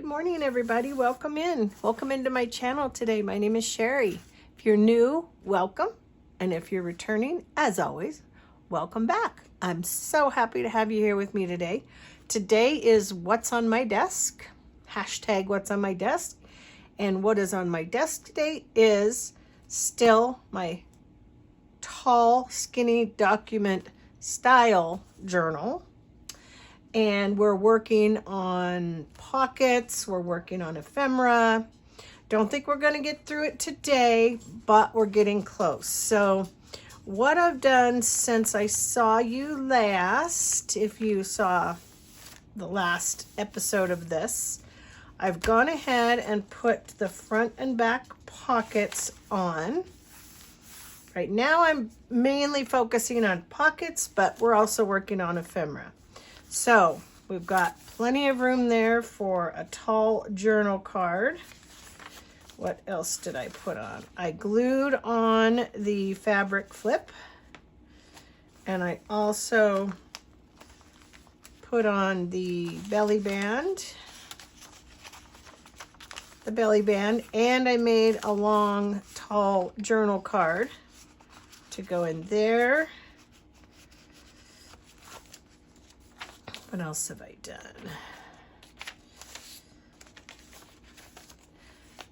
morning, everybody. Welcome in. Welcome into my channel today. My name is Shary. If you're new, welcome. And if you're returning, as always, welcome back. I'm so happy to have you here with me today. Today is what's on my desk. Hashtag what's on my desk. And what is on my desk today is still my tall, skinny document style journal. And we're working on pockets, we're working on ephemera. Don't think we're gonna get through it today, but we're getting close. So what I've done since I saw you last, if you saw the last episode of this, I've gone ahead and put the front and back pockets on. Right now I'm mainly focusing on pockets, but we're also working on ephemera. So we've got plenty of room there for a tall journal card. What else did I put on? I glued on the fabric flip, and I also put on the belly band, and I made a long, tall journal card to go in there. What else have I done?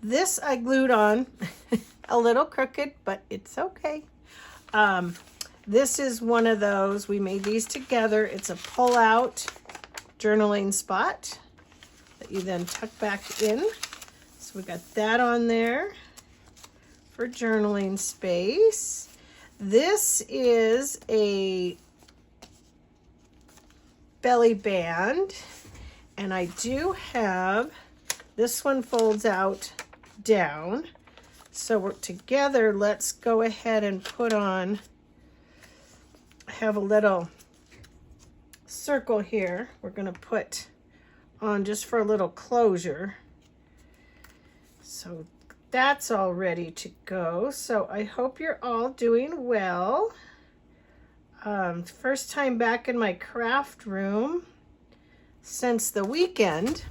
This I glued on a little crooked, but it's okay. This is one of those, we made these together. It's a pull-out journaling spot that you then tuck back in. So we got that on there for journaling space. This is a belly band, and I do have, this one folds out down. So we're together, let's go ahead and put on, I have a little circle here we're gonna put on just for a little closure. So that's all ready to go. So I hope you're all doing well. First time back in my craft room since the weekend.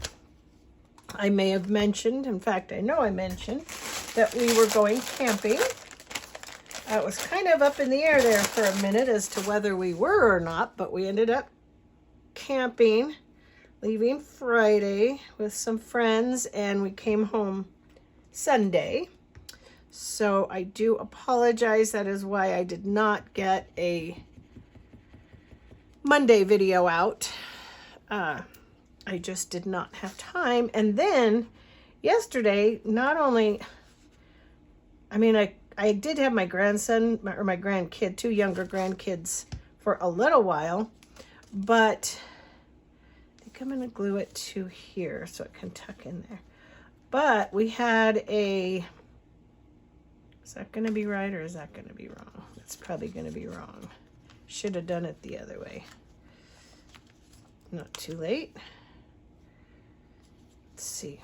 I may have mentioned, in fact, I know I mentioned that we were going camping. It was kind of up in the air there for a minute as to whether we were or not, but we ended up camping, leaving Friday with some friends, and we came home Sunday. So I do apologize. That is why I did not get a Monday video out. I just did not have time. And then yesterday, not only, I mean, I did have my grandson, or my grandkid, two younger grandkids for a little while, but I think I'm gonna glue it to here so it can tuck in there. But we had a, is that gonna be right or is that gonna be wrong? It's probably gonna be wrong. Should have done it the other way. Not too late. Let's see.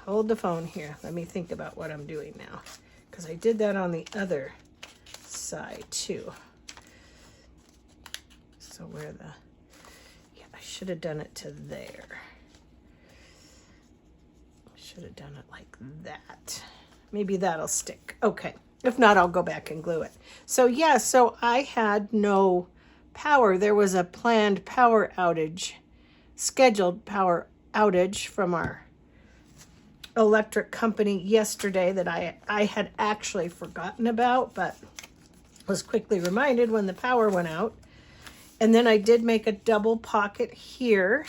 Hold the phone here. Let me think about what I'm doing now, because I did that on the other side too. So where the, yeah, I should have done it to there. Should have done it like that. Maybe that'll stick. Okay. If not, I'll go back and glue it. So yeah, so I had no power. There was a planned power outage, scheduled power outage from our electric company yesterday that I had actually forgotten about, but was quickly reminded when the power went out. And then I did make a double pocket here.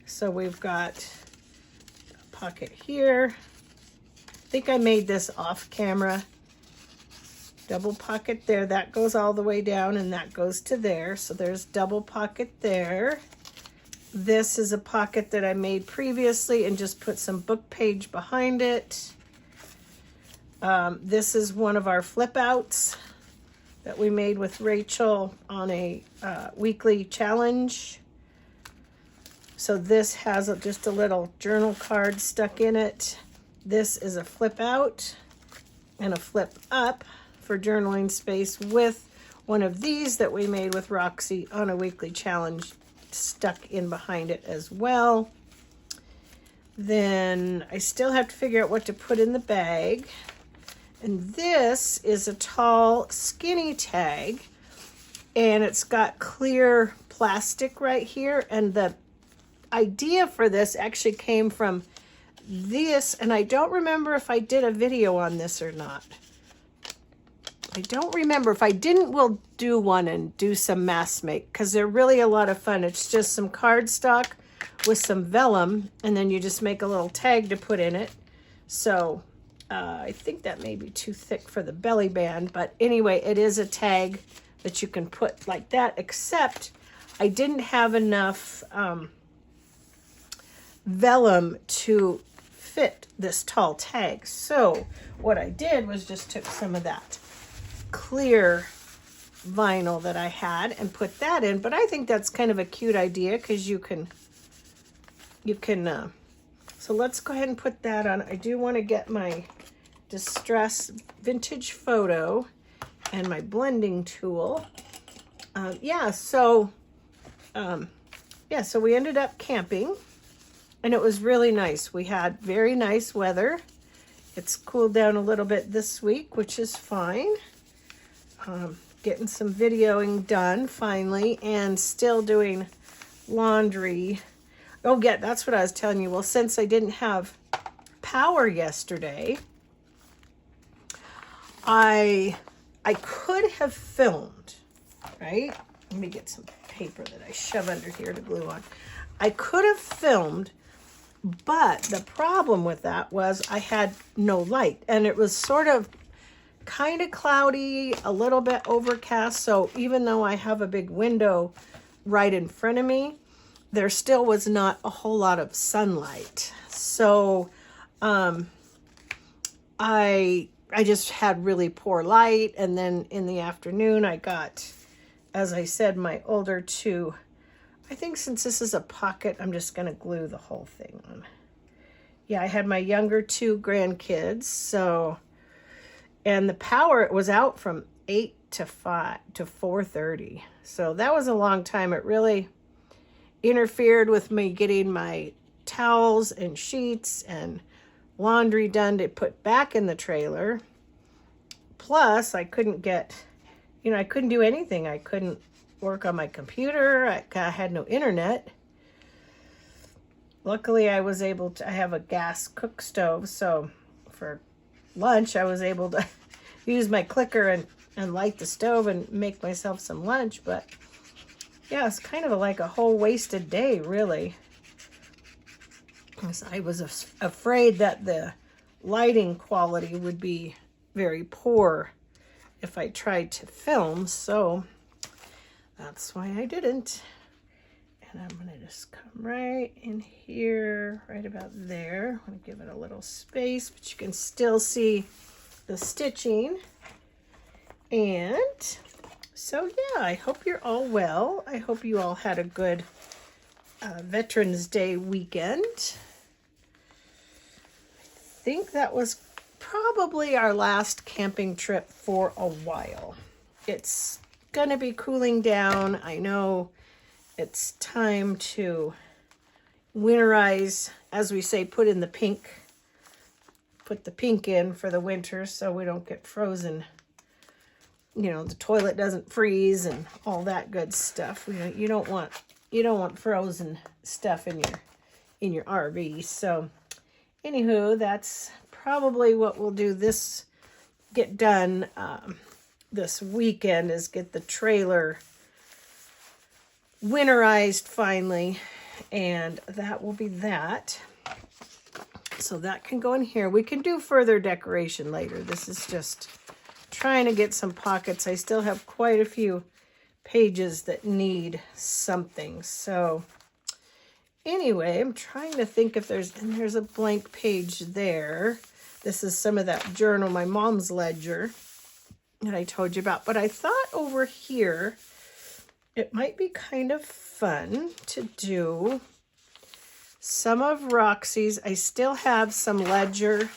So we've got a pocket here. I think I made this off camera. Double pocket there, that goes all the way down and that goes to there. So there's double pocket there. This is a pocket that I made previously and just put some book page behind it. This is one of our flip outs that we made with Rachel on a weekly challenge. So this has just a little journal card stuck in it. This is a flip out and a flip up for journaling space with one of these that we made with Roxy on a weekly challenge stuck in behind it as well. Then I still have to figure out what to put in the bag. And this is a tall, skinny tag. And it's got clear plastic right here. And the idea for this actually came from this. And I don't remember if I did a video on this or not. I don't remember. If I didn't, we'll do one and do some mass make, because they're really a lot of fun. It's just some cardstock with some vellum, and then you just make a little tag to put in it. So I think that may be too thick for the belly band, but anyway, it is a tag that you can put like that, except I didn't have enough vellum to fit this tall tag. So what I did was just took some of that clear vinyl that I had and put that in. But I think that's kind of a cute idea, because you can so let's go ahead and put that on. I do want to get my Distress Vintage Photo and my blending tool. So we ended up camping, and it was really nice. We had very nice weather. It's cooled down a little bit this week, which is fine. Getting some videoing done finally, and still doing laundry. Oh yeah, that's what I was telling you. Well, since I didn't have power yesterday, I could have filmed, right? Let me get some paper that I shove under here to glue on. I could have filmed, but the problem with that was I had no light, and it was sort of kind of cloudy, a little bit overcast. So even though I have a big window right in front of me, there still was not a whole lot of sunlight. So I just had really poor light. And then in the afternoon, I got, as I said, my older two. I think since this is a pocket, I'm just going to glue the whole thing on. Yeah, I had my younger two grandkids. So, and the power, it was out from 8 to 4:30. So that was a long time. It really interfered with me getting my towels and sheets and laundry done to put back in the trailer. Plus, I couldn't get, I couldn't do anything. I couldn't work on my computer. I had no internet. Luckily, I was able to, I have a gas cook stove, so for lunch, I was able to use my clicker and light the stove and make myself some lunch. But yeah, it's kind of like a whole wasted day, really. I was afraid that the lighting quality would be very poor if I tried to film, so that's why I didn't. And I'm going to just come right in here, right about there. I'm going to give it a little space, but you can still see the stitching. And so, yeah, I hope you're all well. I hope you all had a good Veterans Day weekend. I think that was probably our last camping trip for a while. It's going to be cooling down. I know it's time to winterize, as we say, put in the pink. Put the pink in for the winter so we don't get frozen. The toilet doesn't freeze and all that good stuff. You don't want frozen stuff in your RV. So anywho, that's probably what we'll do get done this weekend, is get the trailer winterized finally, and that will be that. So that can go in here. We can do further decoration later. This is just trying to get some pockets. I still have quite a few pages that need something. So anyway, I'm trying to think if there's a blank page there. This is some of that journal, my mom's ledger that I told you about. But I thought over here, it might be kind of fun to do some of Roxy's. I still have some ledger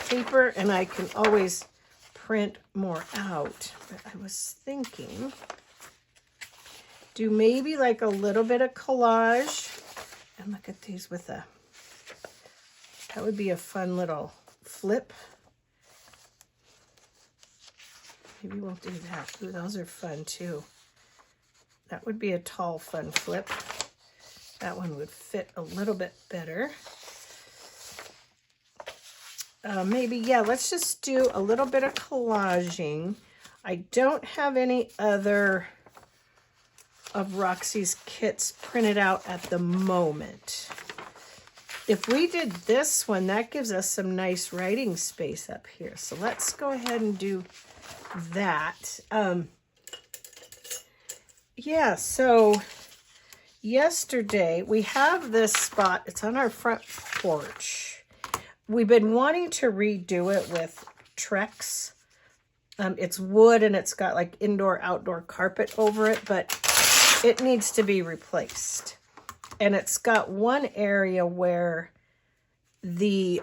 paper, and I can always print more out. But I was thinking, do maybe like a little bit of collage. And look at these with That would be a fun little flip. Maybe we'll do that. Ooh, those are fun too. That would be a tall, fun flip. That one would fit a little bit better. Maybe, yeah, let's just do a little bit of collaging. I don't have any other of Roxy's kits printed out at the moment. If we did this one, that gives us some nice writing space up here. So let's go ahead and do that. Yeah, so yesterday we have this spot. It's on our front porch. We've been wanting to redo it with Trex. It's wood and it's got like indoor-outdoor carpet over it, but it needs to be replaced. And it's got one area where the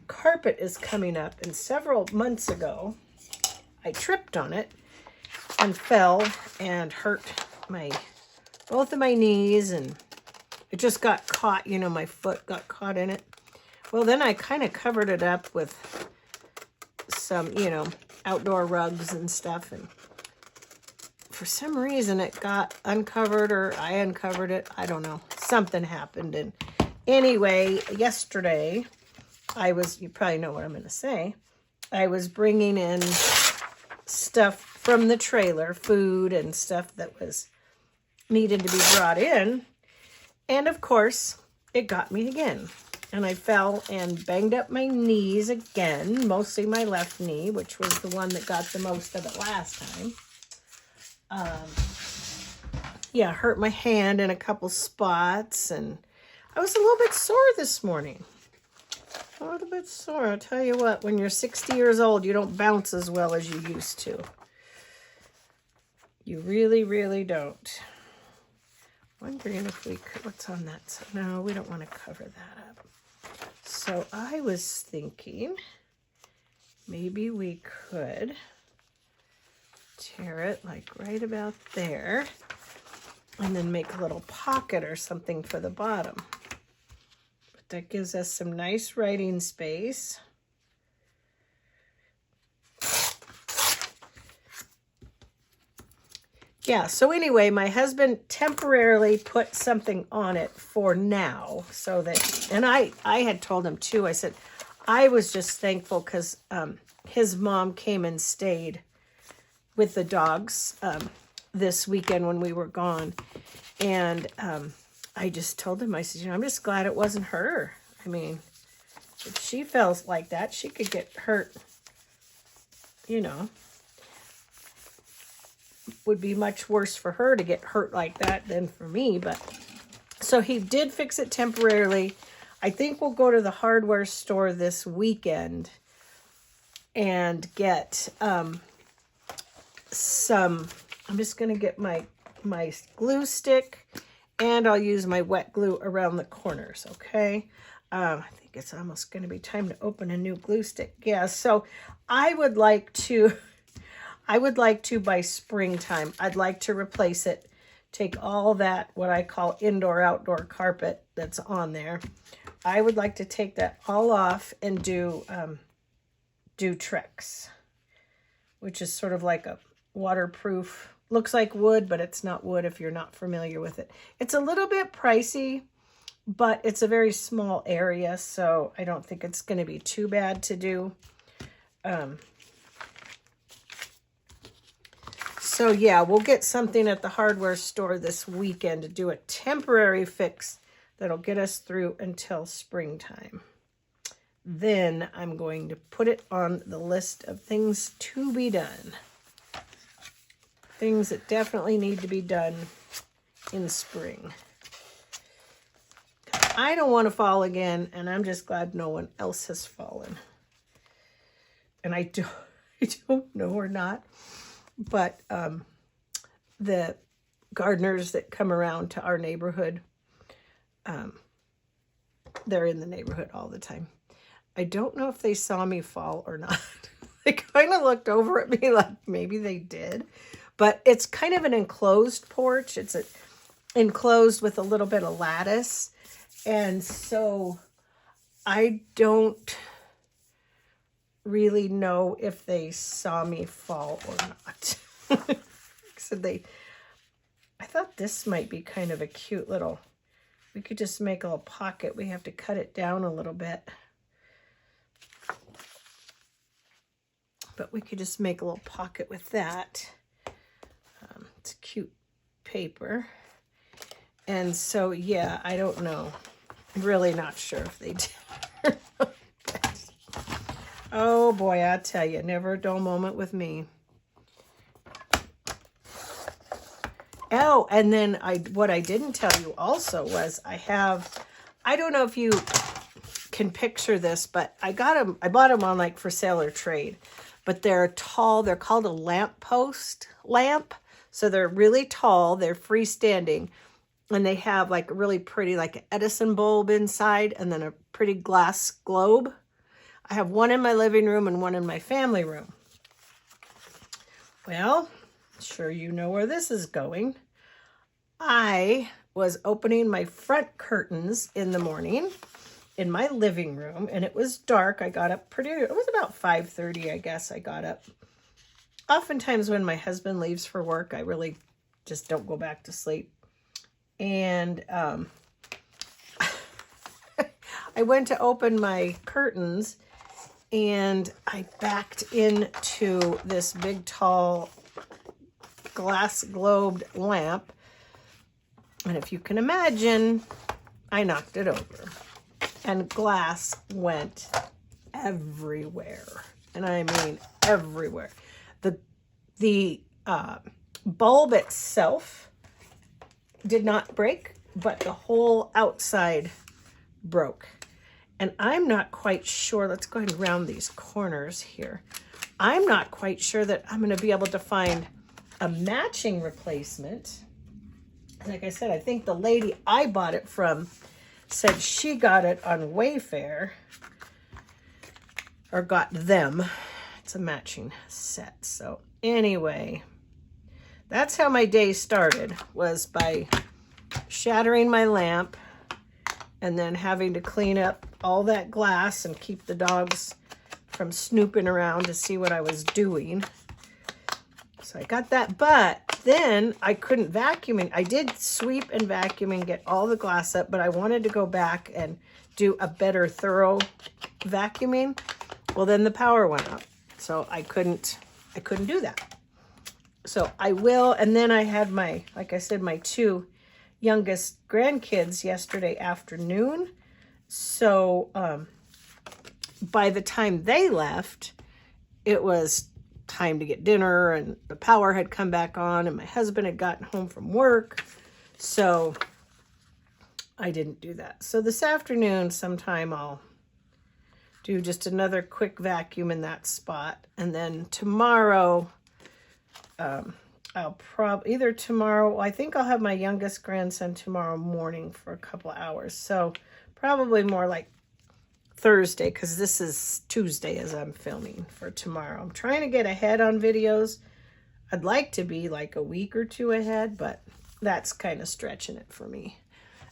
carpet is coming up. And several months ago, I tripped on it and fell and hurt both of my knees. And it just got caught, you know, my foot got caught in it. Well, then I kind of covered it up with some, you know, outdoor rugs and stuff. And for some reason it got uncovered, or I uncovered it. I don't know. Something happened. And anyway, yesterday you probably know what I'm going to say. I was bringing in stuff from the trailer, food and stuff that was needed to be brought in. And of course, it got me again. And I fell and banged up my knees again, mostly my left knee, which was the one that got the most of it last time. Yeah, hurt my hand in a couple spots, and I was a little bit sore this morning. A little bit sore. I'll tell you what, when you're 60 years old, you don't bounce as well as you used to. You really, really don't. Wondering if we could, what's on that side? No, we don't want to cover that up. So I was thinking maybe we could tear it like right about there and then make a little pocket or something for the bottom. But that gives us some nice writing space. Yeah, so anyway, my husband temporarily put something on it for now, so that, and I had told him too, I said, I was just thankful because his mom came and stayed with the dogs this weekend when we were gone. And I just told him, I said, you know, I'm just glad it wasn't her. I mean, if she felt like that, she could get hurt, you know. Would be much worse for her to get hurt like that than for me. But so he did fix it temporarily. I think we'll go to the hardware store this weekend and get some, I'm just going to get my glue stick, and I'll use my wet glue around the corners. Okay. I think it's almost going to be time to open a new glue stick. Yeah. So I would like to by springtime, I'd like to replace it, take all that, what I call indoor-outdoor carpet that's on there. I would like to take that all off and do Trex, which is sort of like a waterproof, looks like wood, but it's not wood if you're not familiar with it. It's a little bit pricey, but it's a very small area, so I don't think it's going to be too bad to do. So yeah, we'll get something at the hardware store this weekend to do a temporary fix that'll get us through until springtime. Then I'm going to put it on the list of things to be done. Things that definitely need to be done in spring. I don't want to fall again, and I'm just glad no one else has fallen. And I don't know or not. But the gardeners that come around to our neighborhood, they're in the neighborhood all the time. I don't know if they saw me fall or not. They kind of looked over at me like maybe they did. But it's kind of an enclosed porch. It's enclosed with a little bit of lattice. And so I don't really know if they saw me fall or not. So I thought this might be kind of a cute little, we could just make a little pocket. We have to cut it down a little bit. But we could just make a little pocket with that. It's cute paper. And so, yeah, I don't know. I'm really not sure if they did. Oh boy, I tell you, never a dull moment with me. Oh, and then what I didn't tell you also was I don't know if you can picture this, but I bought them on like for sale or trade, but they're tall. They're called a lamppost lamp. So they're really tall. They're freestanding, and they have like a really pretty, like an Edison bulb inside, and then a pretty glass globe. I have one in my living room and one in my family room. Well, sure you know where this is going. I was opening my front curtains in the morning in my living room, and it was dark. I got up it was about 5:30, I guess I got up. Oftentimes when my husband leaves for work, I really just don't go back to sleep. And I went to open my curtains, and I backed into this big, tall, glass globed lamp. And if you can imagine, I knocked it over. And glass went everywhere. And I mean everywhere. The bulb itself did not break, but the whole outside broke. And I'm not quite sure, let's go ahead and round these corners here. I'm not quite sure that I'm going to be able to find a matching replacement. Like I said, I think the lady I bought it from said she got it on Wayfair, or got them. It's a matching set. So anyway, that's how my day started, was by shattering my lamp and then having to clean up all that glass and keep the dogs from snooping around to see what I was doing. So I got that, but then I couldn't vacuum it. I did sweep and vacuum and get all the glass up, but I wanted to go back and do a better thorough vacuuming. Well, then the power went up, so I couldn't do that. So I will, and then I had like I said, my two youngest grandkids yesterday afternoon. So by the time they left, it was time to get dinner, and the power had come back on, and my husband had gotten home from work. So I didn't do that. So this afternoon sometime I'll do just another quick vacuum in that spot. And then tomorrow, I'll probably either tomorrow, I think I'll have my youngest grandson tomorrow morning for a couple of hours. So probably more like Thursday, because this is Tuesday as I'm filming for tomorrow. I'm trying to get ahead on videos. I'd like to be like a week or two ahead, but that's kind of stretching it for me.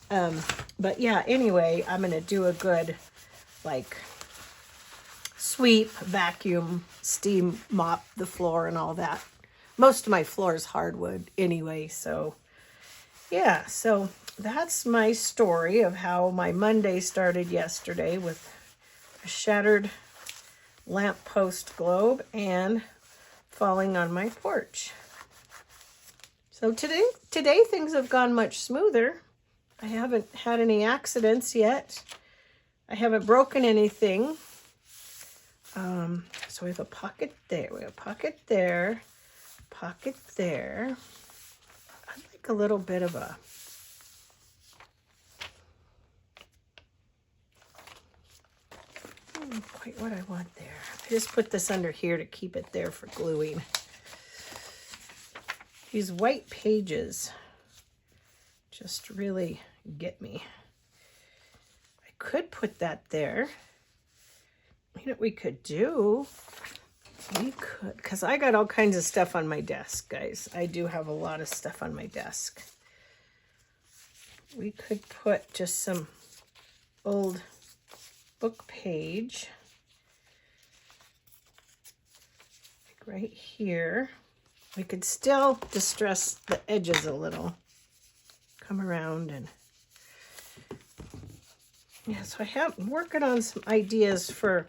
But yeah, anyway, I'm going to do a good like sweep, vacuum, steam mop the floor and all that. Most of my floor is hardwood anyway, so yeah, so that's my story of how my Monday started yesterday with a shattered lamppost globe and falling on my porch. So today things have gone much smoother. I haven't had any accidents yet. I haven't broken anything. So we have a pocket there. We have a pocket there. Pocket there. I'd like a little bit of a quite what I want there. I just put this under here to keep it there for gluing. These white pages just really get me. I could put that there. You know what we could do? We could, because I got all kinds of stuff on my desk, guys. I do have a lot of stuff on my desk. We could put just some old book page. Like right here. We could still distress the edges a little. Come around and... Yeah, so I'm working on some ideas for...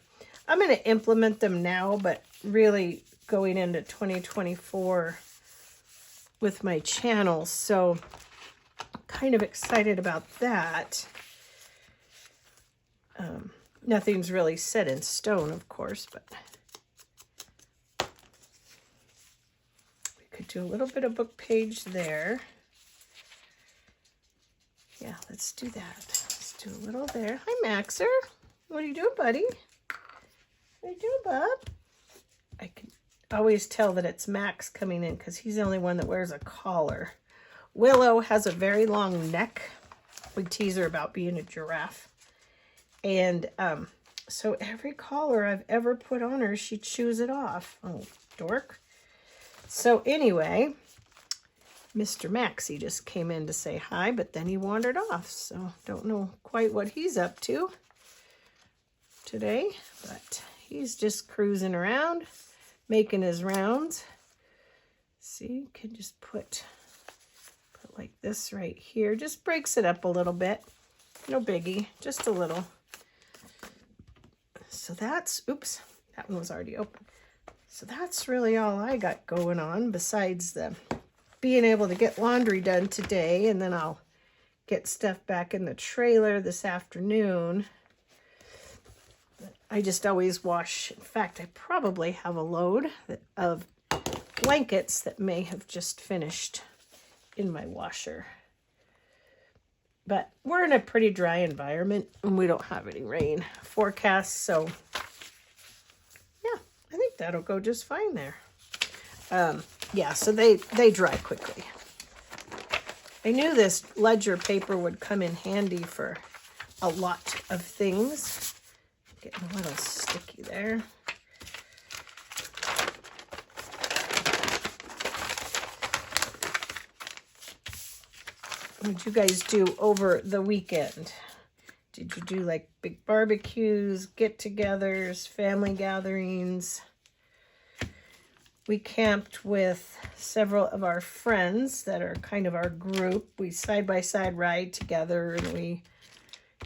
I'm going to implement them now, but really going into 2024 with my channel. So kind of excited about that. Nothing's really set in stone, of course, but we could do a little bit of book page there. Yeah, let's do that. Let's do a little there. Hi, Maxer. What are you doing, buddy? What are you doing, bub? I can always tell that it's Max coming in because he's the only one that wears a collar. Willow has a very long neck. We tease her about being a giraffe. And so every collar I've ever put on her, she chews it off. Oh, dork. So anyway, Mr. Maxie just came in to say hi, but then he wandered off. So don't know quite what he's up to today, but he's just cruising around, making his rounds. See, can just put like this right here. Just breaks it up a little bit. No biggie, just a little. So that's, oops, that one was already open. So that's really all I got going on besides the being able to get laundry done today, and then I'll get stuff back in the trailer this afternoon. I just always wash. In fact, I probably have a load of blankets that may have just finished in my washer. But we're in a pretty dry environment and we don't have any rain forecast, so yeah, I think that'll go just fine there. Yeah, so they dry quickly. I knew this ledger paper would come in handy for a lot of things. Getting a little sticky there. What did you guys do over the weekend? Did you do like big barbecues, get-togethers, family gatherings? We camped with several of our friends that are kind of our group. We side-by-side ride together and we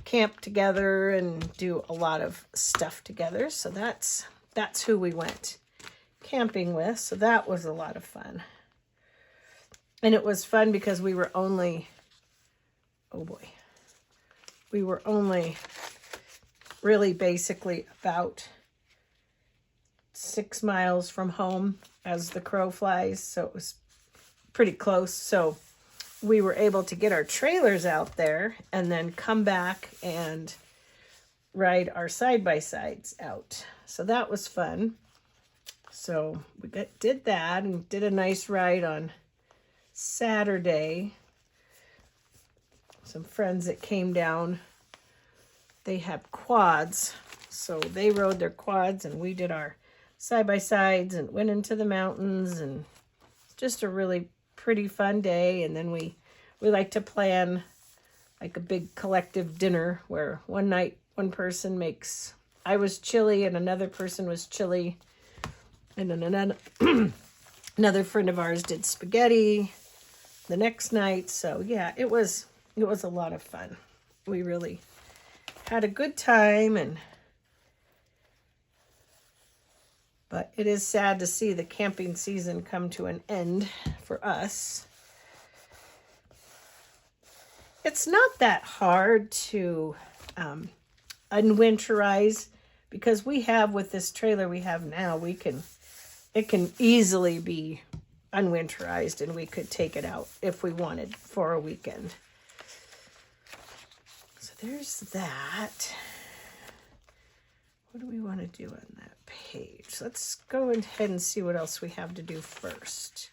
camp together and do a lot of stuff together. So that's who we went camping with. So that was a lot of fun. And it was fun because we were only, oh boy, we were only really basically about 6 miles from home as the crow flies. So it was pretty close. So we were able to get our trailers out there and then come back and ride our side-by-sides out. So that was fun. So we did that and did a nice ride on Saturday. Some friends that came down, they have quads. So they rode their quads and we did our side-by-sides and went into the mountains, and just a really pretty fun day. And then we like to plan like a big collective dinner where one night one person makes, I was chili and another person was chili, and then another friend of ours did spaghetti the next night. So yeah, it was a lot of fun. We really had a good time, but it is sad to see the camping season come to an end for us. It's not that hard to unwinterize, because we have, with this trailer we have now, it can easily be unwinterized and we could take it out if we wanted for a weekend. So there's that. What do we want to do on that page? Let's go ahead and see what else we have to do first,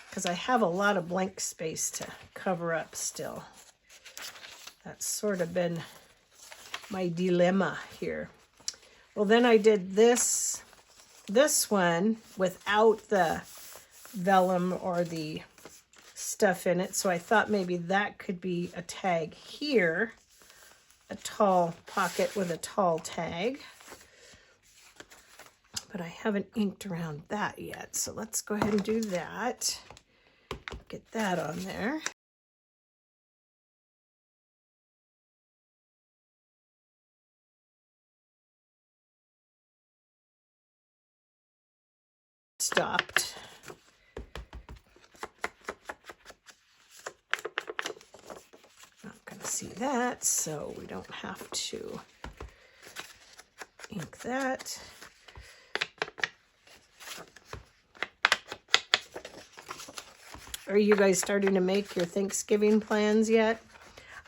because I have a lot of blank space to cover up still. That's sort of been my dilemma here. Well, then I did this one without the vellum or the stuff in it, so I thought maybe that could be a tag here a tall pocket with a tall tag. But I haven't inked around that yet. So let's go ahead and do that. Get that on there. Stopped. Not going to see that, so we don't have to ink that. Are you guys starting to make your Thanksgiving plans yet?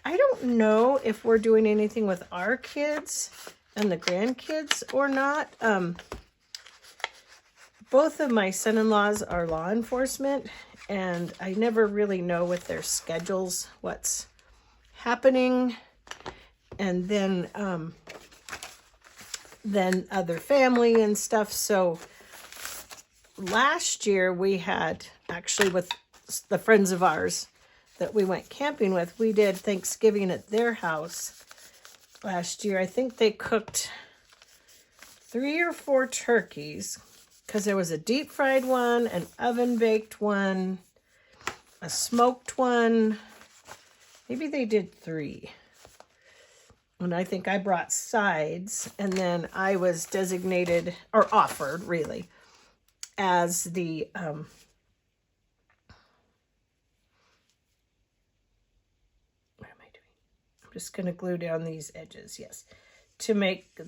I don't know if we're doing anything with our kids and the grandkids or not. Both of my son-in-laws are law enforcement, and I never really know with their schedules what's happening. And then other family and stuff. So last year we had, actually with the friends of ours that we went camping with, we did Thanksgiving at their house last year. I think they cooked 3 or 4 turkeys, because there was a deep fried one, an oven baked one, a smoked one. Maybe they did 3. And I think I brought sides, and then I was designated, or offered really, as the what am I doing? I'm just going to glue down these edges, yes, to make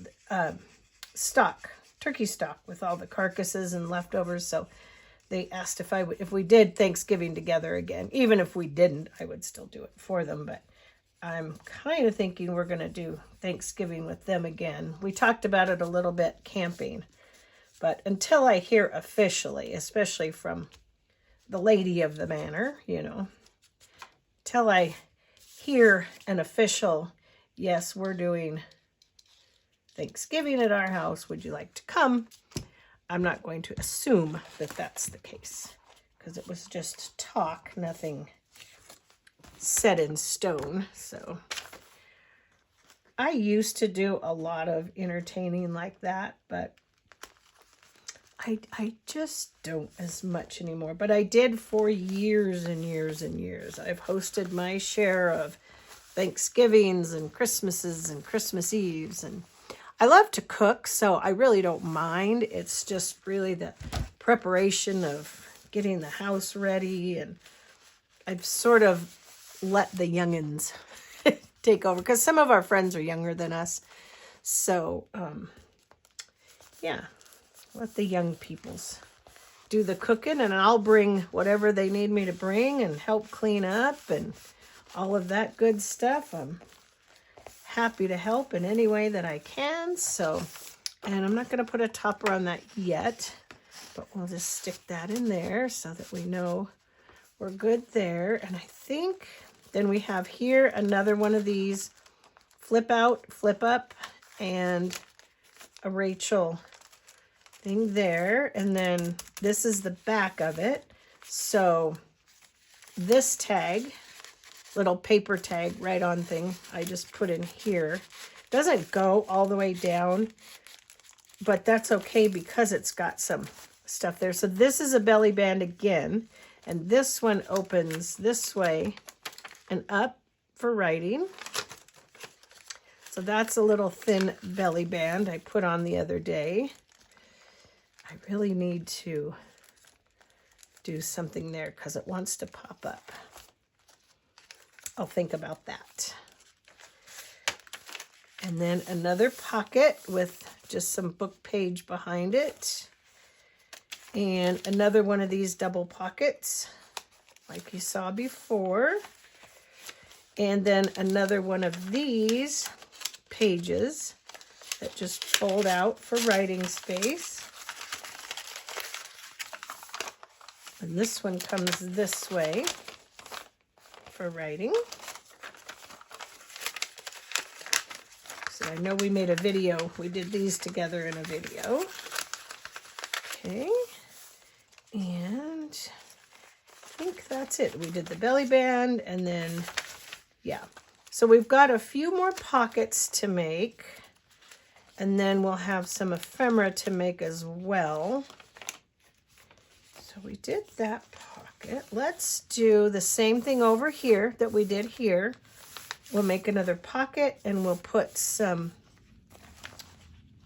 stock, turkey stock with all the carcasses and leftovers. So they asked if we did Thanksgiving together again. Even if we didn't, I would still do it for them. But I'm kind of thinking we're going to do Thanksgiving with them again. We talked about it a little bit camping. But until I hear officially, especially from the lady of the manor, you know, till I hear an official, yes, we're doing Thanksgiving at our house, would you like to come? I'm not going to assume that that's the case, because it was just talk, nothing set in stone. So I used to do a lot of entertaining like that, but I just don't as much anymore. But I did for years and years and years. I've hosted my share of Thanksgivings and Christmases and Christmas Eves, and I love to cook, so I really don't mind. It's just really the preparation of getting the house ready, and I've sort of let the youngins take over, because some of our friends are younger than us. So, yeah, let the young peoples do the cooking, and I'll bring whatever they need me to bring and help clean up and all of that good stuff. I'm happy to help in any way that I can. So, and I'm not going to put a topper on that yet, but we'll just stick that in there so that we know we're good there. And I think then we have here another one of these flip out, flip up, and a Rachel thing there. And then this is the back of it. So this tag, little paper tag right on thing, I just put in here. Doesn't go all the way down, but that's okay because it's got some stuff there. So this is a belly band again, and this one opens this way and up for writing. So that's a little thin belly band I put on the other day. I really need to do something there because it wants to pop up. I'll think about that. And then another pocket with just some book page behind it. And another one of these double pockets like you saw before. And then another one of these pages that just fold out for writing space. And this one comes this way for writing. So I know we made a video. We did these together in a video. Okay. And I think that's it. We did the belly band, and then, yeah. So we've got a few more pockets to make, and then we'll have some ephemera to make as well. So we did that pocket. Let's do the same thing over here that we did here. We'll make another pocket and we'll put some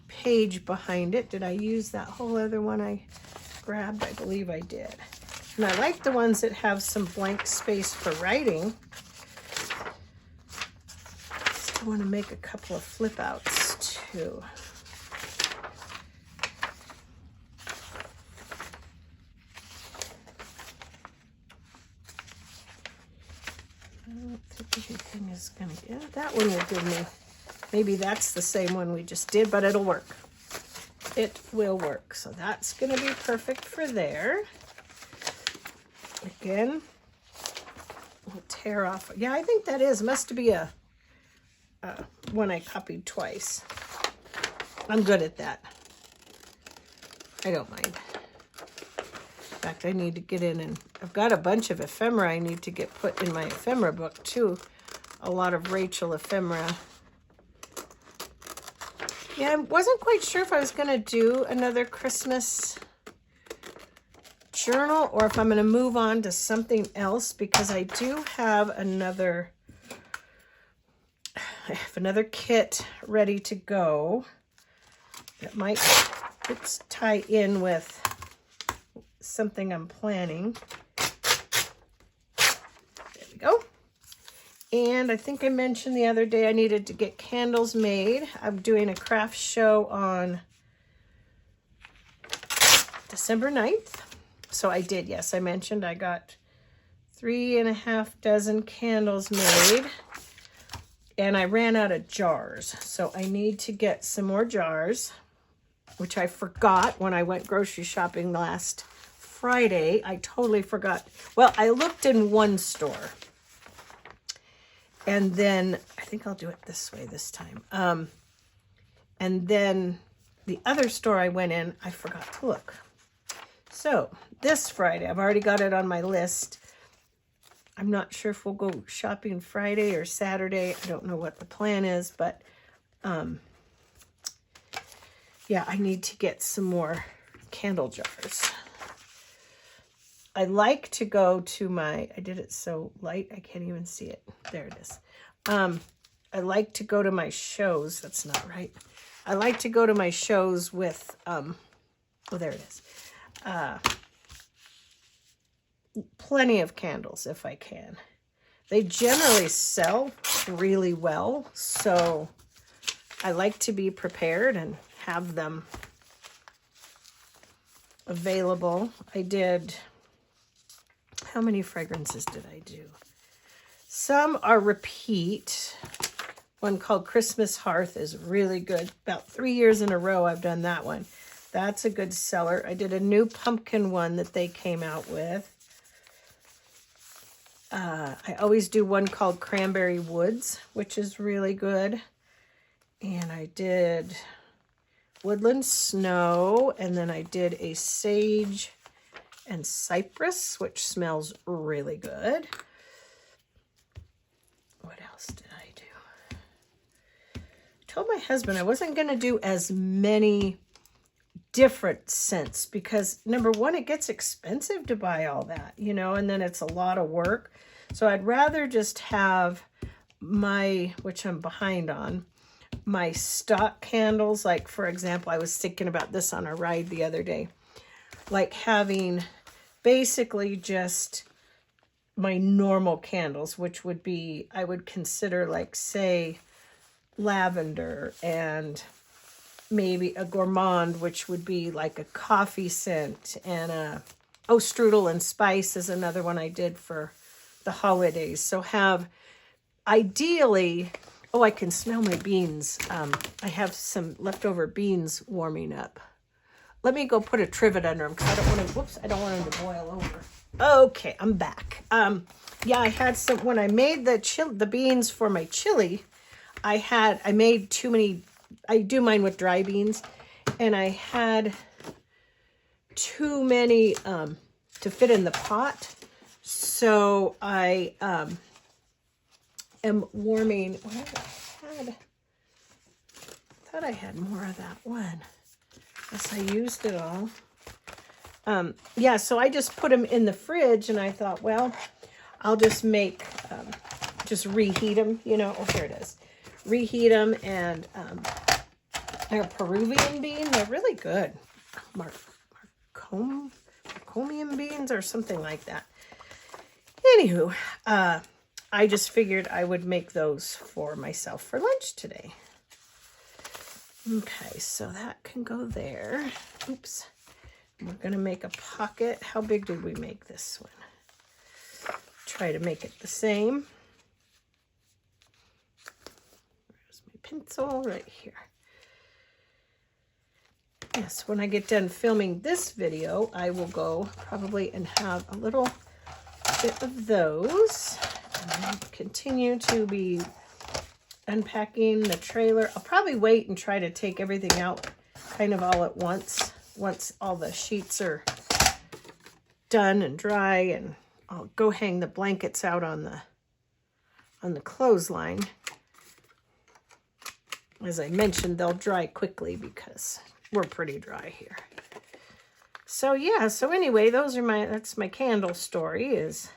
page behind it. Did I use that whole other one I grabbed? I believe I did. And I like the ones that have some blank space for writing. I want to make a couple of flip outs too. I don't think anything is going to, yeah, that one will give me, maybe that's the same one we just did, but it'll work. It will work. So that's going to be perfect for there. Again, we'll tear off. Yeah, I think that must be a one I copied twice. I'm good at that. I don't mind. In fact, I need to get in, and I've got a bunch of ephemera I need to get put in my ephemera book too. A lot of Rachel ephemera. Yeah, I wasn't quite sure if I was going to do another Christmas journal or if I'm going to move on to something else, because I do have another kit ready to go that might tie in with something I'm planning. There we go. And I think I mentioned the other day I needed to get candles made. I'm doing a craft show on December 9th. So I did, yes, I mentioned I got 3.5 dozen candles made. And I ran out of jars, so I need to get some more jars, which I forgot when I went grocery shopping last Friday. I totally forgot. Well, I looked in one store, and then I think I'll do it this way this time. And then the other store I went in, I forgot to look. So this Friday, I've already got it on my list. I'm not sure if we'll go shopping Friday or Saturday. I don't know what the plan is, but yeah, I need to get some more candle jars. I like to go to my, I did it so light, I can't even see it. There it is. I like to go to my shows. That's not right. I like to go to my shows with, oh, there it is. Plenty of candles if I can. They generally sell really well, so I like to be prepared and have them available. I did, how many fragrances did I do? Some are repeat. One called Christmas Hearth is really good. About 3 years in a row I've done that one. That's a good seller. I did a new pumpkin one that they came out with. I always do one called Cranberry Woods, which is really good. And I did Woodland Snow, and then I did a Sage and Cypress, which smells really good. What else did I do? I told my husband I wasn't going to do as many different scents because, number one, it gets expensive to buy all that, you know, and then it's a lot of work. So I'd rather just have my, which I'm behind on, my stock candles. Like, for example, I was thinking about this on a ride the other day, like having basically just my normal candles, which would be, I would consider, like, say, lavender, and maybe a gourmand, which would be like a coffee scent, and strudel and spice is another one I did for the holidays. So have, ideally, oh, I can smell my beans. I have some leftover beans warming up. Let me go put a trivet under them because I don't want to, whoops, I don't want them to boil over. Okay, I'm back. Yeah, I had some, when I made the beans for my chili, I made too many, I do mine with dry beans, and I had too many to fit in the pot. So I am warming. Well, I thought I had more of that one. Guess I used it all. Yeah, so I just put them in the fridge, and I thought, well, I'll just make, just reheat them, you know. Oh, here it is. Reheat them, and they're Peruvian bean. They're really good. Marcomium beans or something like that. Anywho, I just figured I would make those for myself for lunch today. Okay, so that can go there. Oops. We're going to make a pocket. How big did we make this one? Try to make it the same. There's my pencil right here. Yes, when I get done filming this video, I will go probably and have a little bit of those. And then continue to be unpacking the trailer. I'll probably wait and try to take everything out kind of all at once all the sheets are done and dry, and I'll go hang the blankets out on the clothesline. As I mentioned, they'll dry quickly because we're pretty dry here. So yeah, so anyway, that's my candle story, is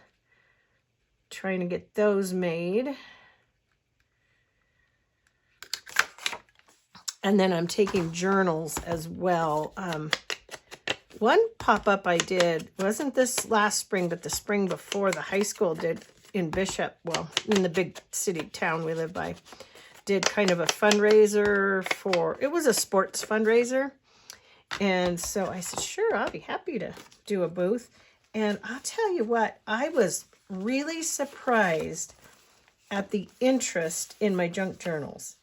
trying to get those made. And then I'm taking journals as well. One pop-up I did, wasn't this last spring, but the spring before, the high school did in Bishop, well, in the big city town we live by, did kind of a fundraiser it was a sports fundraiser. And so I said, sure, I'll be happy to do a booth. And I'll tell you what, I was really surprised at the interest in my junk journals.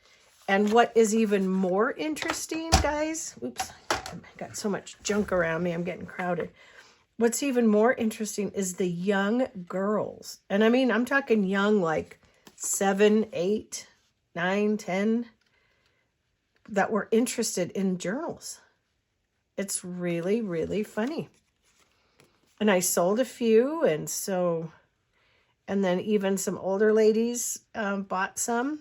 And what is even more interesting, guys, oops, I got so much junk around me, I'm getting crowded. What's even more interesting is the young girls. And I mean, I'm talking young, like 7, 8, 9, 10, that were interested in journals. It's really, really funny. And I sold a few, and then even some older ladies bought some.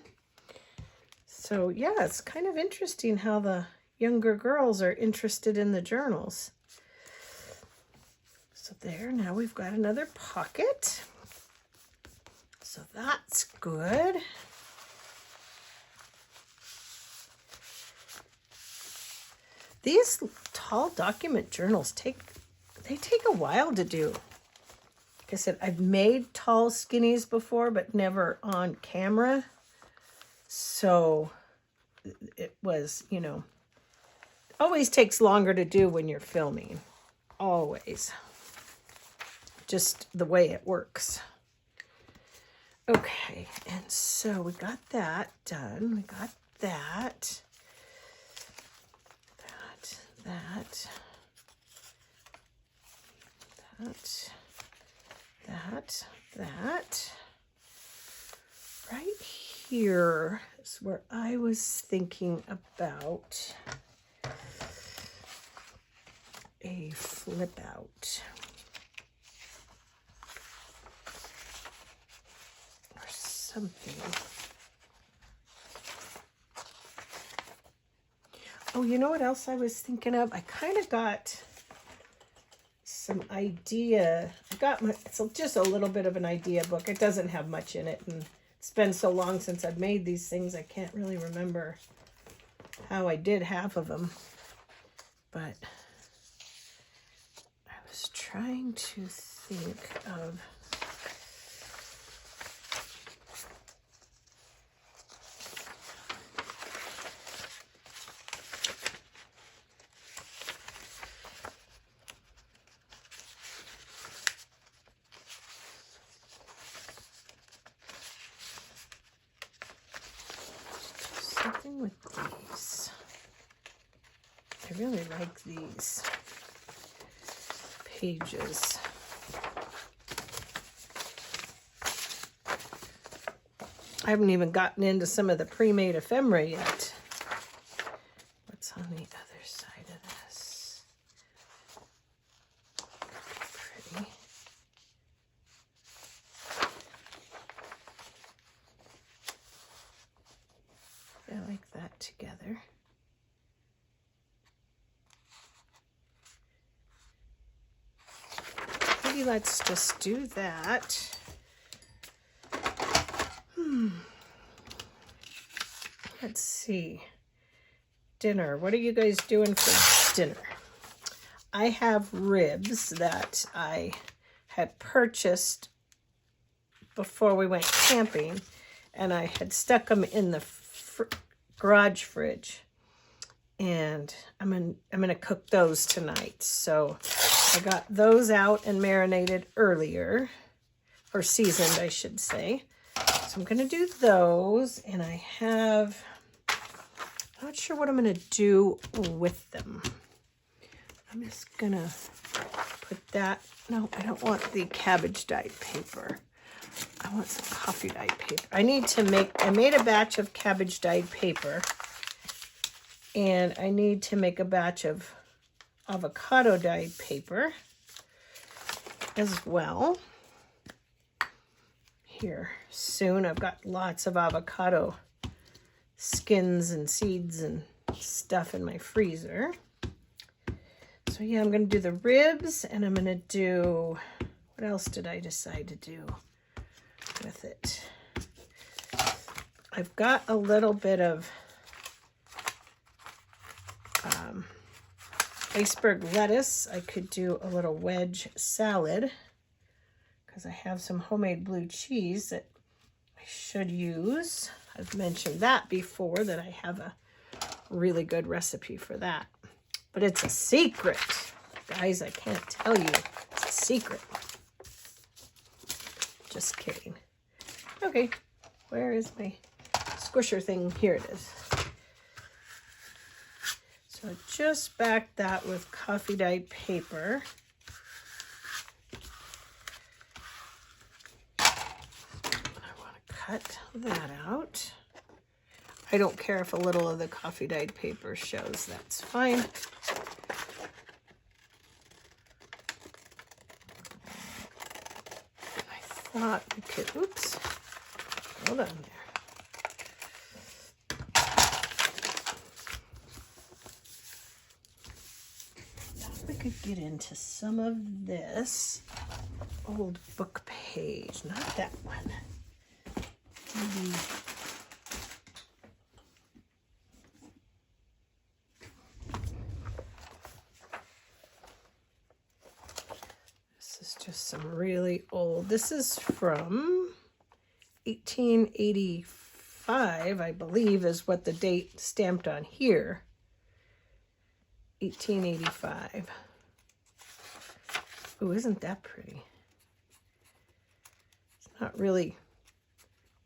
So yeah, it's kind of interesting how the younger girls are interested in the journals. So there, now we've got another pocket. So that's good. These tall document journals take a while to do. Like I said, I've made tall skinnies before, but never on camera. So it was, you know, always takes longer to do when you're filming. Always. Just the way it works. Okay, and so we got that done. We got that. That. Right here is where I was thinking about a flip out. Or something. Oh, you know what else I was thinking of? I kind of got some idea. It's just a little bit of an idea book. It doesn't have much in it, and it's been so long since I've made these things, I can't really remember how I did half of them. But I was trying to think of something with these. I really like these pages. I haven't even gotten into some of the pre-made ephemera yet. What's on the other side of this? Pretty. maybe let's just do that. Let's see. Dinner. What are you guys doing for dinner? I have ribs that I had purchased before we went camping, and I had stuck them in the garage fridge, and I'm gonna cook those tonight. So I got those out and marinated earlier, or seasoned, I should say. So I'm gonna do those, and I have, not sure what I'm gonna do with them. I'm just gonna put that, no, I don't want the cabbage dyed paper. I want some coffee dyed paper. I made a batch of cabbage dyed paper, and I need to make a batch of avocado dyed paper as well. Here soon. I've got lots of avocado skins and seeds and stuff in my freezer. So yeah, I'm going to do the ribs, and I'm going to do, what else did I decide to do with it? I've got a little bit of iceberg lettuce. I could do a little wedge salad because I have some homemade blue cheese that I should use. I've mentioned that before, that I have a really good recipe for that. But it's a secret. Guys, I can't tell you. It's a secret. Just kidding. Okay, where is my squisher thing? Here it is. So I just backed that with coffee dyed paper. I want to cut that out. I don't care if a little of the coffee dyed paper shows, that's fine. I thought we could, oops, hold on there. Thought we could get into some of this old book page, not that one. Maybe. Just some really old, this is from 1885, I believe is what the date stamped on here. 1885. Oh, isn't that pretty? It's not really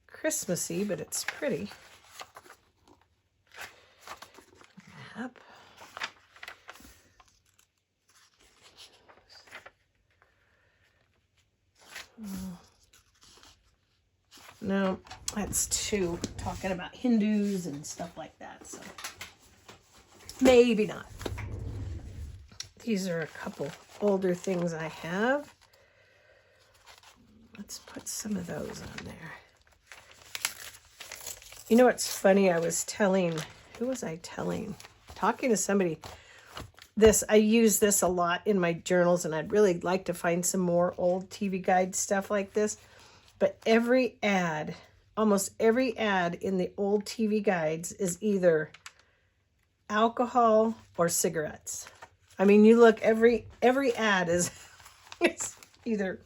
Christmassy, but it's pretty. Map. No, that's too talking about Hindus and stuff like that, so maybe not. These are a couple older things I have. Let's put some of those on there. You know what's funny? I was telling, who was I telling? Talking to somebody. I use this a lot in my journals, and I'd really like to find some more old TV guide stuff like this. But every ad, almost every ad in the old TV guides is either alcohol or cigarettes. I mean, you look, every ad is it's either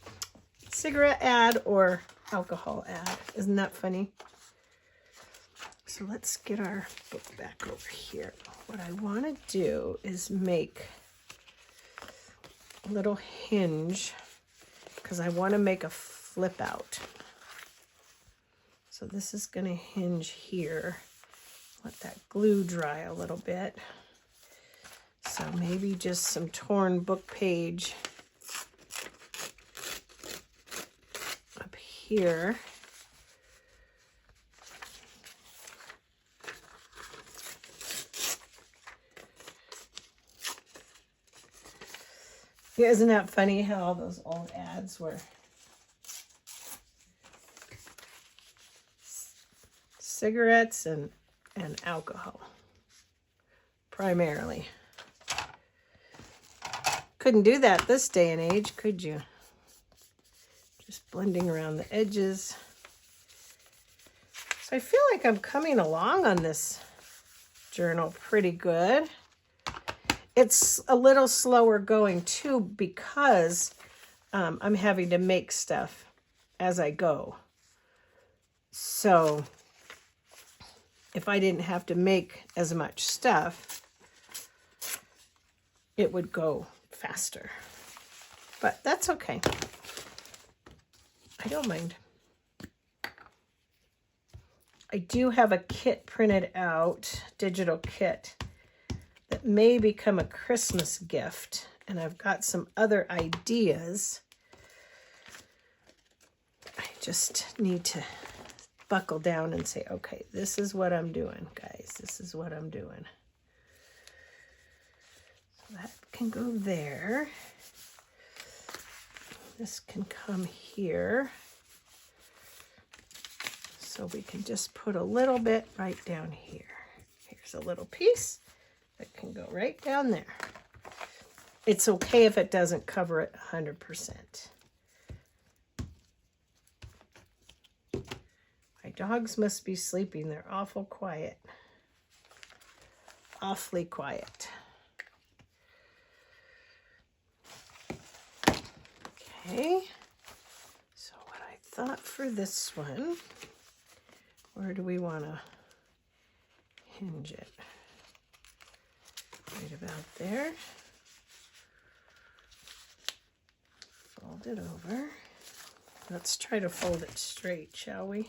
cigarette ad or alcohol ad. Isn't that funny? So let's get our book back over here. What I want to do is make a little hinge, because I want to make a flip out. So this is going to hinge here. Let that glue dry a little bit. So maybe just some torn book page up here. Yeah, isn't that funny how all those old ads were cigarettes and alcohol, primarily. Couldn't do that this day and age, could you? Just blending around the edges. So I feel like I'm coming along on this journal pretty good. It's a little slower going too because I'm having to make stuff as I go. So if I didn't have to make as much stuff, it would go faster. But that's okay. I don't mind. I do have a kit printed out, digital kit, that may become a Christmas gift. And I've got some other ideas. I just need to buckle down and say, okay, this is what I'm doing, guys. This is what I'm doing. So that can go there. This can come here. So we can just put a little bit right down here. Here's a little piece that can go right down there. It's okay if it doesn't cover it 100%. My dogs must be sleeping. They're awful quiet. Awfully quiet. Okay. So what I thought for this one, where do we want to hinge it? Right about there. Fold it over. Let's try to fold it straight, shall we?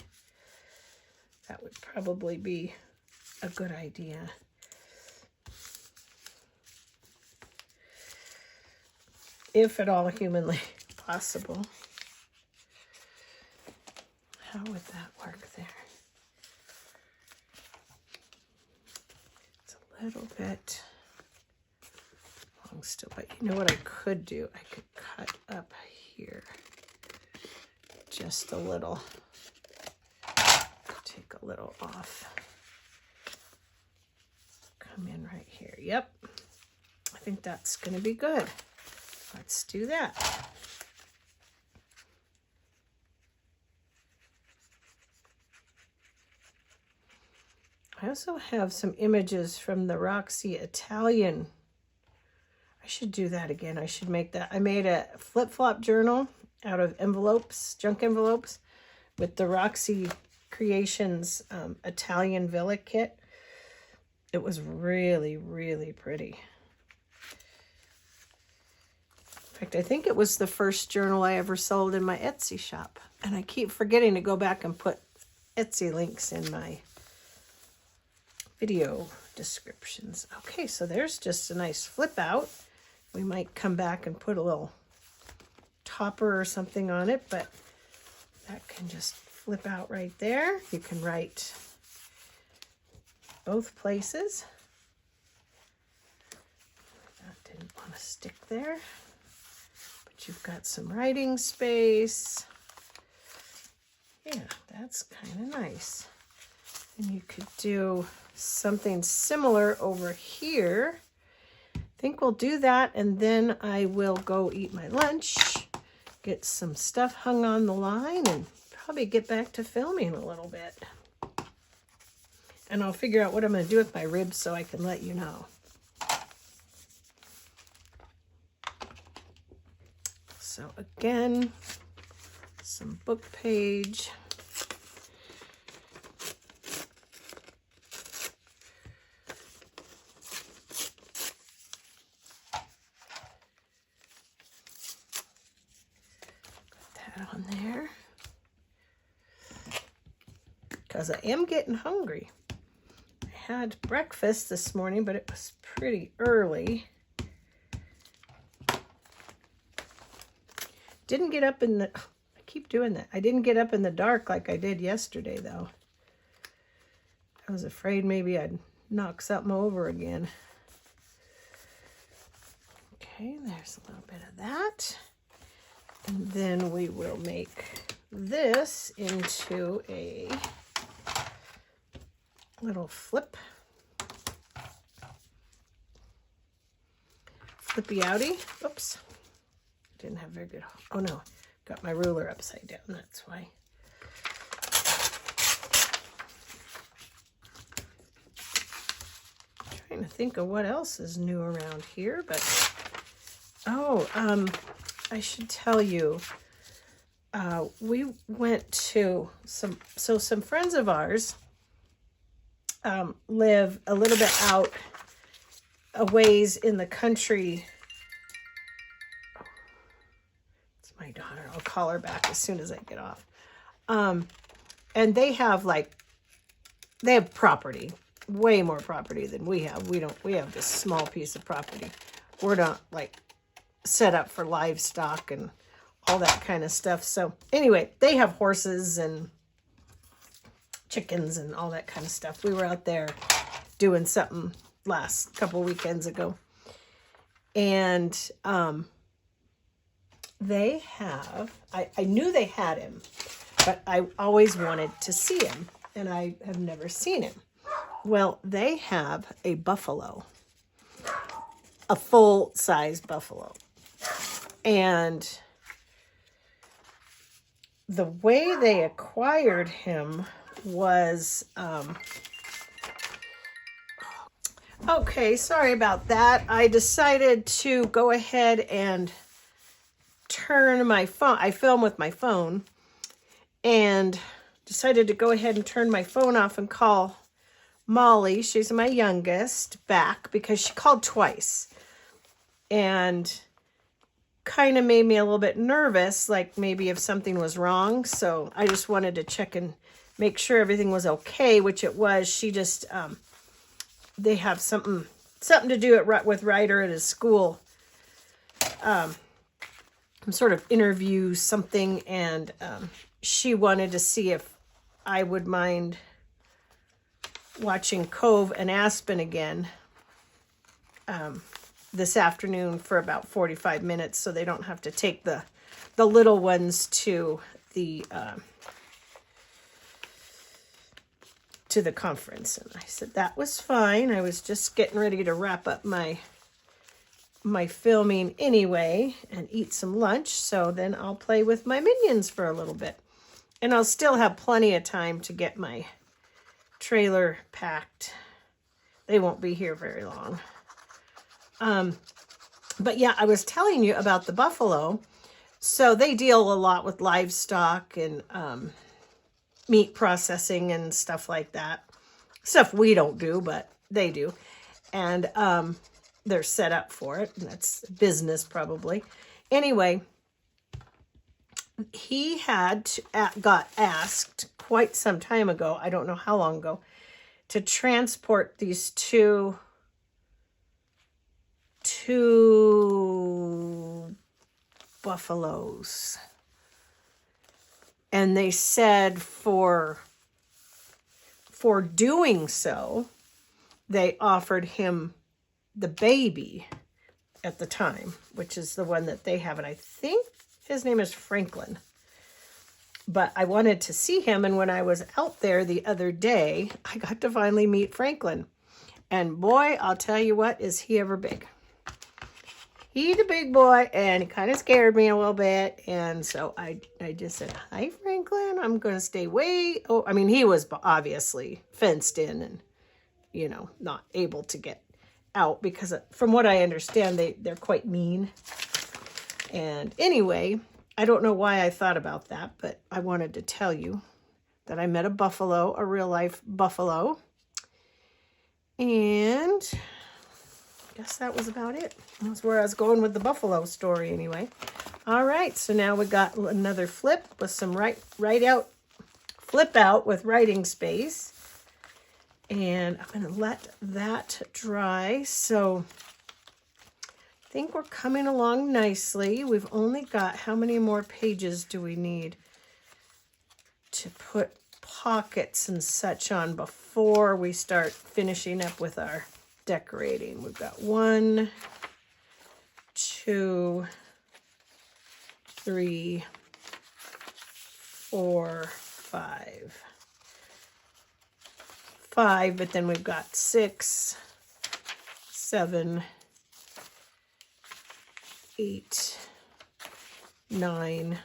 That would probably be a good idea. If at all humanly possible. How would that work there? It's a little bit long still, but you know what I could do? I could cut up here just a little. Take a little off. Come in right here. Yep. I think that's going to be good. Let's do that. I also have some images from the Roxy Italian. I should do that again. I should make that. I made a flip-flop journal out of envelopes, junk envelopes, with the Roxy Creations Italian Villa kit. It was really, really pretty. In fact, I think it was the first journal I ever sold in my Etsy shop. And I keep forgetting to go back and put Etsy links in my video descriptions. Okay, so there's just a nice flip out. We might come back and put a little topper or something on it, but that can just flip out right there. You can write both places. That didn't want to stick there, but you've got some writing space. Yeah, that's kind of nice. And you could do something similar over here. I think we'll do that, and then I will go eat my lunch, get some stuff hung on the line, and probably get back to filming a little bit. And I'll figure out what I'm going to do with my ribs so I can let you know. So again, some book page. On there, because I am getting hungry. I had breakfast this morning, but it was pretty early. Didn't get up in the, I keep doing that. I didn't get up in the dark like I did yesterday, though. I was afraid maybe I'd knock something over again. Okay, there's a little bit of that. And then we will make this into a little flippy outy. Oops. Didn't have very good, oh no. Got my ruler upside down, that's why. Trying to think of what else is new around here, but oh, I should tell you, we went to some friends of ours live a little bit out a ways in the country. Oh, it's my daughter. I'll call her back as soon as I get off. And they have property, way more property than we have. We have this small piece of property. We're not like set up for livestock and all that kind of stuff. So anyway, they have horses and chickens and all that kind of stuff. We were out there doing something last couple weekends ago. And they have, I knew they had him, but I always wanted to see him, and I have never seen him. Well, they have a buffalo, a full-size buffalo. And the way they acquired him was, okay, sorry about that. I decided to go ahead and turn my phone. I film with my phone, and decided to go ahead and turn my phone off and call Molly, she's my youngest, back because she called twice. And kind of made me a little bit nervous, like maybe if something was wrong. So I just wanted to check and make sure everything was okay, which it was. She just, they have something to do with Ryder at his school. Some sort of interview something, and she wanted to see if I would mind watching Cove and Aspen again this afternoon for about 45 minutes, so they don't have to take the little ones to the conference. And I said that was fine. I was just getting ready to wrap up my filming anyway and eat some lunch, so then I'll play with my minions for a little bit. And I'll still have plenty of time to get my trailer packed. They won't be here very long. But yeah, I was telling you about the buffalo. So they deal a lot with livestock and meat processing and stuff like that. Stuff we don't do, but they do. And they're set up for it. And that's business probably. Anyway, he got asked quite some time ago, I don't know how long ago, to transport these two buffaloes. And they said for doing so, they offered him the baby at the time, which is the one that they have. And I think his name is Franklin. But I wanted to see him, and when I was out there the other day, I got to finally meet Franklin. And boy, I'll tell you what, is he ever big. He's a big boy, and he kind of scared me a little bit. And so I just said, hi, Franklin. I'm going to stay way... Oh, I mean, he was obviously fenced in and, you know, not able to get out because from what I understand, they're quite mean. And anyway, I don't know why I thought about that, but I wanted to tell you that I met a buffalo, a real-life buffalo. And I guess that was about it. That's where I was going with the buffalo story anyway. All right, so now we got another flip with some flip out with writing space. And I'm going to let that dry. So I think we're coming along nicely. We've only got, how many more pages do we need to put pockets and such on before we start finishing up with our decorating? We've got 1, 2, 3, 4, 5. 5, but then we've got 6, 7, 8, 9,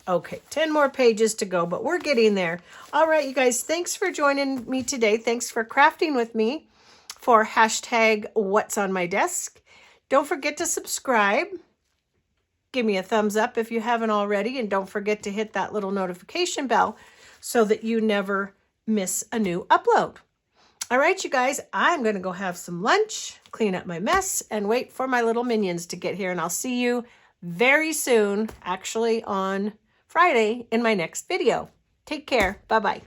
Okay, 10 more pages to go, but we're getting there. All right, you guys, thanks for joining me today. Thanks for crafting with me for hashtag What's on My Desk. Don't forget to subscribe. Give me a thumbs up if you haven't already, and don't forget to hit that little notification bell so that you never miss a new upload. All right, you guys, I'm going to go have some lunch, clean up my mess, and wait for my little minions to get here, and I'll see you very soon, actually on Friday, in my next video. Take care. Bye-bye.